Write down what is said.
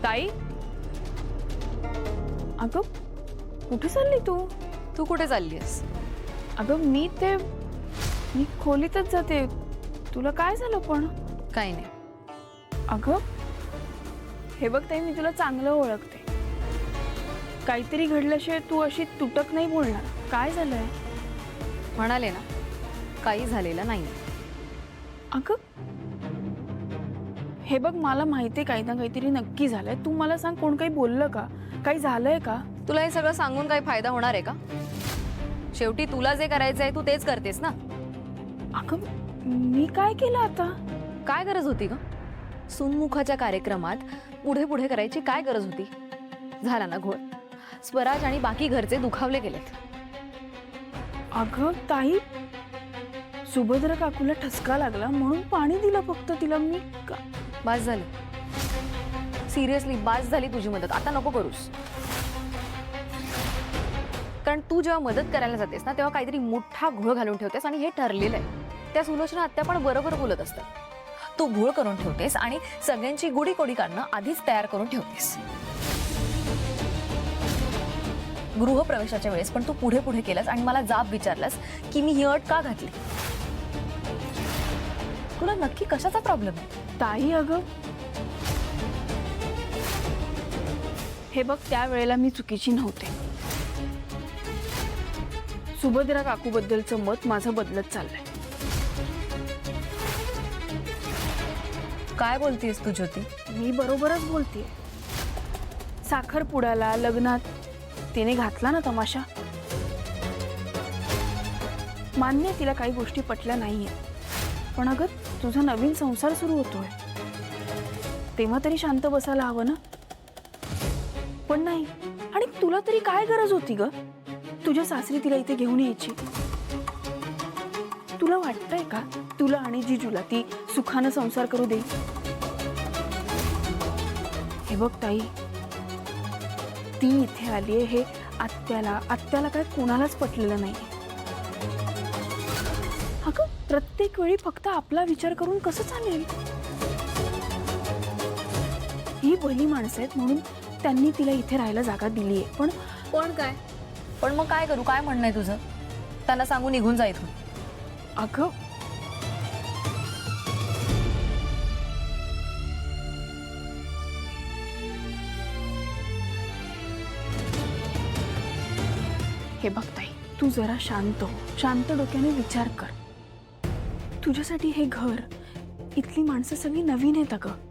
ताई, अगं कुठे चालली तू? तू कुठे चाललीस? अगं मी खोलीतच जाते. तुला काय झालं पण? काही नाही. अगं हे बघ ताई, मी तुला चांगलं ओळखते. काहीतरी घडल्याशिवाय तू अशी तुटक नाही बोलणार. काय झालंय? म्हणाले ना, काही झालेलं नाही. अगं हे बघ, मला माहितीये काही ना काहीतरी नक्की झालंय. तू मला सांग, कोण काही बोललं का? काही झालंय का? तुला हे सगळं सांगून काही फायदा होणार आहे का? शेवटी तुला जे करायचं आहे तू तेच करतेस ना. अगं मी काय केलं आता? काय गरज होती ग? सुनमुखाच्या कार्यक्रमात पुढे पुढे करायची काय गरज होती? झाला ना घोळ. स्वराज आणि बाकी घरचे दुखावले गेलेत. अगं ताई, सुभद्रा काकूला ठसका लागला म्हणून पाणी दिलं फक्त तिला. मी बास झालं. सिरियसली बास झाली तुझी मदत. आता नको करूस. कारण तू जेव्हा मदत करायला जातेस ना, तेव्हा काहीतरी मोठा घोळ घालून ठेवतेस आणि हे ठरलेलं आहे. त्या सुलोचना आत्या पण बरोबर बोलत असतात. तू घोळ करून ठेवतेस आणि सगळ्यांची गुडी कोडी काढणं आधीच तयार करून ठेवतेस. गृहप्रवेशाच्या वेळेस पण तू पुढे पुढे केलास आणि मला जाब विचारलास की मी ही अट का घातली. तुला नक्की कशाचा प्रॉब्लेम आहे? ताई अगं हे बघ, त्यावेळेला मी चुकीची नव्हते. सुभद्रा काकूबद्दलचं मत माझं बदलत चाललंय. काय बोलतेस तू ज्योती? मी बरोबरच बोलतेय. साखरपुड्याला लग्नात तिने घातला ना तमाशा. मान्य तिला काही गोष्टी पटल्या नाहीये, पण अगं तुझा नवीन संसार सुरू होतोय तेव्हा तरी शांत बसायला हवं ना. पण नाही. आणि तुला तरी काय गरज होती ग तुझ्या सासरी तिला इथे घेऊन यायची? तुला वाटतंय का तुला आणि जिजूला ती सुखानं संसार करू दे? हे बघ ताई, ती इथे आलीये हे आत्याला काय कोणालाच पटलेलं नाही. अगं प्रत्येक वेळी फक्त आपला विचार करून कसं चालेल? ही भली माणसं आहेत म्हणून त्यांनी तिला इथे राहायला जागा दिलीये. पण काय? पण मग काय करू? काय म्हणणं आहे तुझं? त्यांना सांगून निघून जा इथून. अगं हे बघ ताई, तू जरा शांत हो. शांत डोक्याने विचार कर. तुझ्यासाठी हे घर, इथली माणसं सगळी नवीन आहेत अगं.